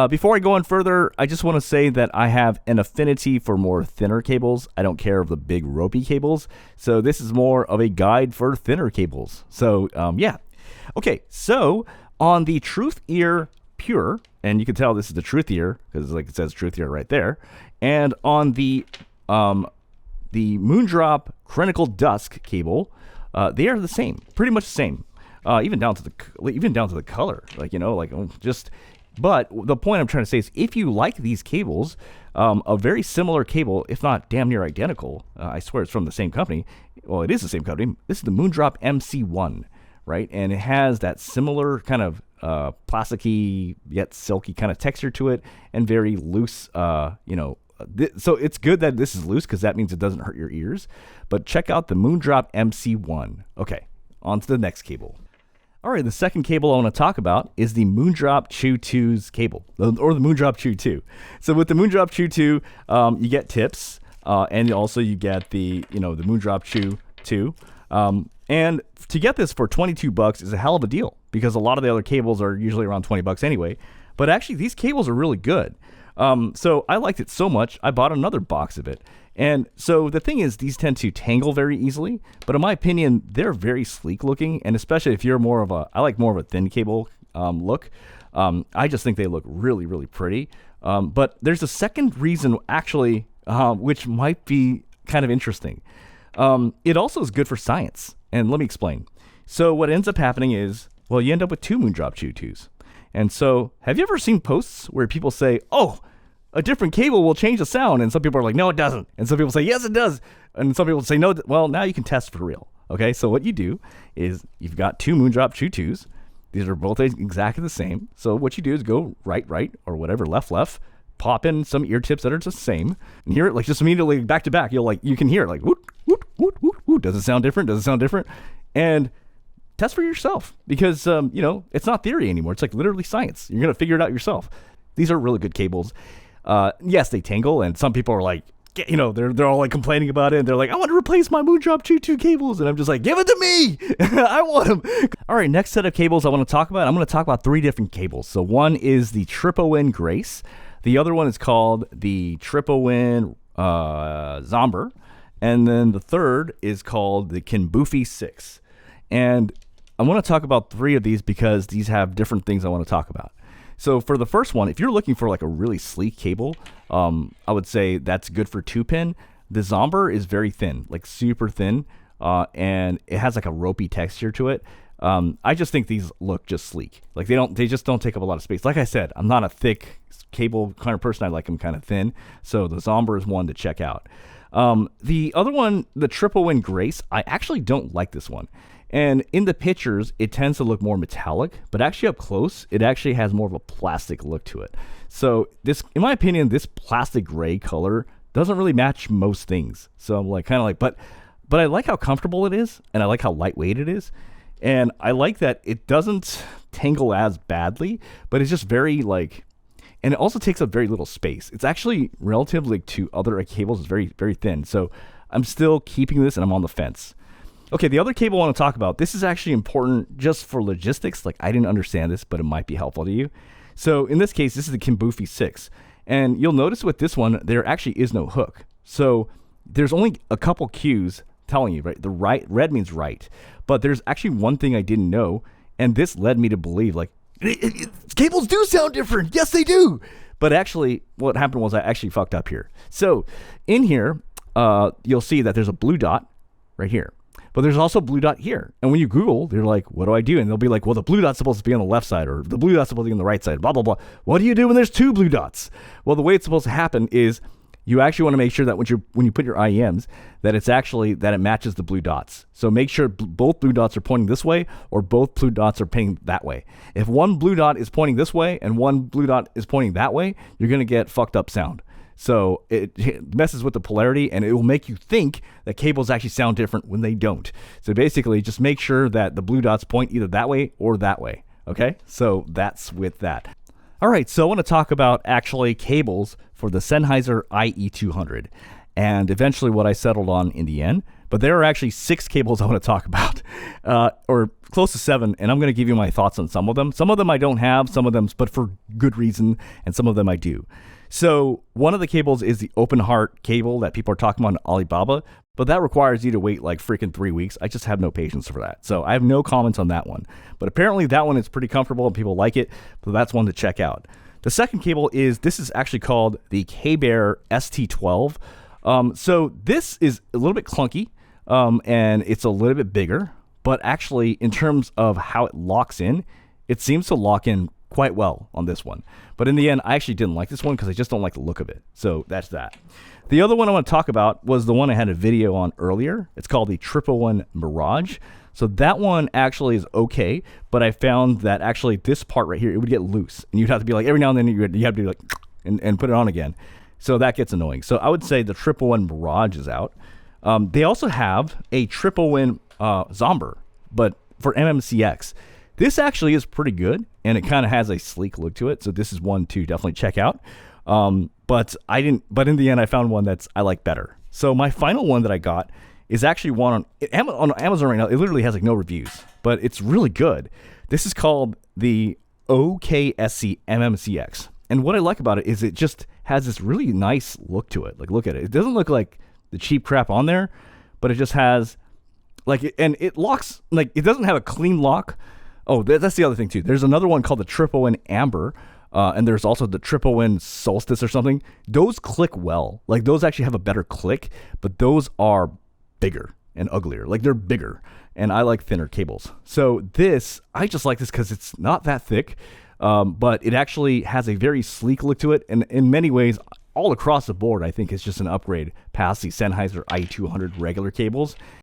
Before I go on further, I just want to say that I have an affinity for more thinner cables. I don't care of the big ropey cables. So this is more of a guide for thinner cables. So yeah. Okay, so on the Truth Ear Pure, and you can tell this is the Truth Ear because like it says Truth Ear right there. And on the Moondrop Chronicle Dusk cable, they are the same, pretty much the same, even down to the color, like, you know, like just. But the point I'm trying to say is, if you like these cables, a very similar cable, if not damn near identical, I swear it's from the same company. Well, it is the same company. This is the Moondrop MC1, right? And it has that similar kind of plasticky yet silky kind of texture to it, and very loose, you know. So it's good that this is loose because that means it doesn't hurt your ears. But check out the Moondrop MC1. Okay, on to the next cable. All right, the second cable I want to talk about is the Moondrop Chu 2's cable, or the Moondrop Chu 2. So with the Moondrop Chu 2, you get tips, and also you get the Moondrop Chu 2. And to get this for $22 is a hell of a deal because a lot of the other cables are usually around $20 anyway. But actually, these cables are really good. So I liked it so much, I bought another box of it. And so the thing is, these tend to tangle very easily, but in my opinion, they're very sleek looking. And especially if you're I like more of a thin cable look. I just think they look really, really pretty. But there's a second reason actually, which might be kind of interesting. It also is good for science. And let me explain. So what ends up happening is, well, you end up with two Moondrop Chu 2s. And so have you ever seen posts where people say, oh, a different cable will change the sound, and some people are like, no, it doesn't. And some people say, yes, it does. And some people say, no. Well, now you can test for real. Okay, so what you do is you've got two Moondrop Chu 2s. These are both exactly the same. So what you do is go right, or whatever, left, pop in some ear tips that are just the same, and hear it like just immediately back to back. You can hear it like, woot, woot, woot, woot, woot. Does it sound different? Does it sound different? And test for yourself because, it's not theory anymore. It's like literally science. You're going to figure it out yourself. These are really good cables. Yes, they tangle, and some people are like, they're all like complaining about it, and they're like, I want to replace my Moondrop Chu 2 cables, and I'm just like, give it to me. I want them. All right, next set of cables I want to talk about. I'm going to talk about three different cables. So one is the Tripowin Grace. The other one is called the Tripowin Zomber, and then the third is called the Kinboofi 6. And I want to talk about three of these because these have different things I want to talk about. So for the first one, if you're looking for like a really sleek cable, I would say that's good for 2-pin. The Zomber is very thin, like super thin, and it has like a ropey texture to it. I just think these look just sleek. Like they just don't take up a lot of space. Like I said, I'm not a thick cable kind of person. I like them kind of thin. So the Zomber is one to check out. The other one, the Tripowin Grace, I actually don't like this one. And in the pictures, it tends to look more metallic, but actually up close, it actually has more of a plastic look to it. So this, in my opinion, this plastic gray color doesn't really match most things. So I'm like, but I like how comfortable it is, and I like how lightweight it is. And I like that it doesn't tangle as badly, but it's just very and it also takes up very little space. It's actually relatively to other cables, it's very, very thin. So I'm still keeping this, and I'm on the fence. Okay, the other cable I want to talk about, this is actually important just for logistics. Like, I didn't understand this, but it might be helpful to you. So in this case, this is the Kinboofi 6. And you'll notice with this one, there actually is no hook. So there's only a couple cues telling you, right? The red means right. But there's actually one thing I didn't know, and this led me to believe, like, cables do sound different. Yes, they do. But actually, what happened was I actually fucked up here. So in here, you'll see that there's a blue dot right here. But there's also a blue dot here. And when you Google, they're like, what do I do? And they'll be like, well, the blue dot's supposed to be on the left side, or the blue dot's supposed to be on the right side, blah, blah, blah. What do you do when there's two blue dots? Well, the way it's supposed to happen is you actually want to make sure that when you put your IEMs, that it matches the blue dots. So make sure both blue dots are pointing this way, or both blue dots are pointing that way. If one blue dot is pointing this way and one blue dot is pointing that way, you're going to get fucked up sound. So it messes with the polarity, and it will make you think that cables actually sound different when they don't. So basically, just make sure that the blue dots point either that way or that way. Okay, so that's with that. All right, so I want to talk about actually cables for the Sennheiser IE200, and eventually what I settled on in the end, But there are actually 6 cables I want to talk about, or close to 7, and I'm going to give you my thoughts on some of them. Some of them I don't have, some of them, but for good reason, and some of them I do. So one of the cables is the open heart cable that people are talking about on Alibaba, but that requires you to wait like freaking 3 weeks. I just have no patience for that. So I have no comments on that one. But apparently that one is pretty comfortable and people like it, so that's one to check out. The second cable this is actually called the Kbear ST12. So this is a little bit clunky, and it's a little bit bigger, but actually in terms of how it locks in, it seems to lock in quite well on this one. But in the end, I actually didn't like this one because I just don't like the look of it. So that's that. The other one I want to talk about was the one I had a video on earlier. It's called the Tripowin Mirage. So that one actually is okay, but I found that actually this part right here, it would get loose. And you'd have to be like, every now and then you have to be like, and put it on again. So that gets annoying. So I would say the Tripowin Mirage is out. They also have a Tripowin Zomber, but for MMCX. This actually is pretty good, and it kind of has a sleek look to it. So this is one to definitely check out. But in the end, I found one I like better. So my final one that I got is actually one on Amazon right now. It literally has like no reviews, but it's really good. This is called the okcsc MMCX. And what I like about it is it just has this really nice look to it. Like, look at it. It doesn't look like the cheap crap on there, but it just has and it locks, like, it doesn't have a clean lock. Oh, that's the other thing too. There's another one called the Tripowin Amber, and there's also the Tripowin Solstice or something. Those click well. Like, those actually have a better click, but those are bigger and uglier. Like, they're bigger, and I like thinner cables. So I just like this because it's not that thick, but it actually has a very sleek look to it, and in many ways, all across the board, I think it's just an upgrade past the Sennheiser i200 regular cables.